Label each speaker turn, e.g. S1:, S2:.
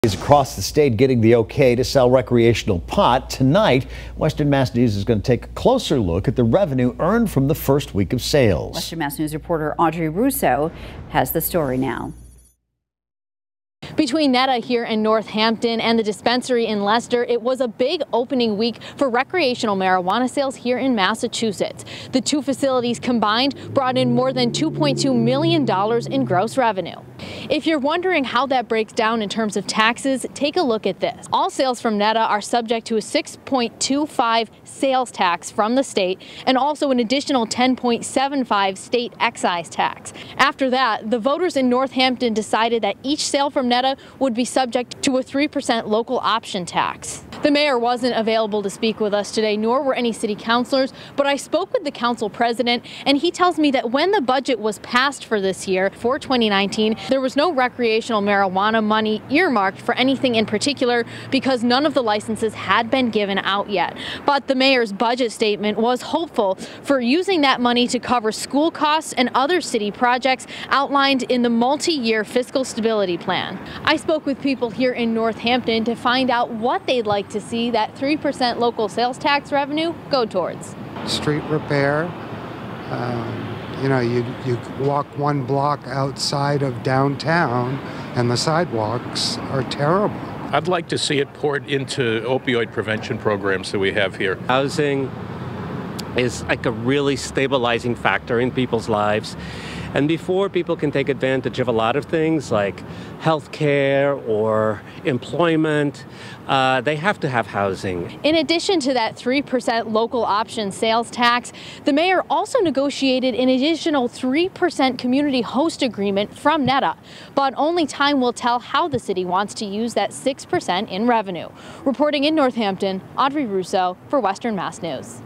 S1: Is across the state getting the okay to sell recreational pot. Tonight, Western Mass News is going to take a closer look at the revenue earned from the first week of sales.
S2: Western Mass News reporter Audrey Russo has the story now.
S3: Between Netta here in Northampton and the dispensary in Leicester, it was a big opening week for recreational marijuana sales here in Massachusetts. The two facilities combined brought in more than $2.2 million in gross revenue. If you're wondering how that breaks down in terms of taxes, take a look at this. All sales from Netta are subject to a 6.25 sales tax from the state and also an additional 10.75 state excise tax. After that, the voters in Northampton decided that each sale from Netta would be subject to a 3% local option tax. The mayor wasn't available to speak with us today, nor were any city councilors, but I spoke with the council president, and he tells me that when the budget was passed for this year, for 2019, there was no recreational marijuana money earmarked for anything in particular because none of the licenses had been given out yet. But the mayor's budget statement was hopeful for using that money to cover school costs and other city projects outlined in the multi-year fiscal stability plan. I spoke with people here in Northampton to find out what they'd like to see that 3% local sales tax revenue go towards.
S4: Street repair. You walk one block outside of downtown and the sidewalks are terrible.
S5: I'd like to see it poured into opioid prevention programs that we have here.
S6: Housing is like a really stabilizing factor in people's lives. And before people can take advantage of a lot of things like health care or employment, they have to have housing.
S3: In addition to that 3% local option sales tax, the mayor also negotiated an additional 3% community host agreement from Netta. But only time will tell how the city wants to use that 6% in revenue. Reporting in Northampton, Audrey Russo for Western Mass News.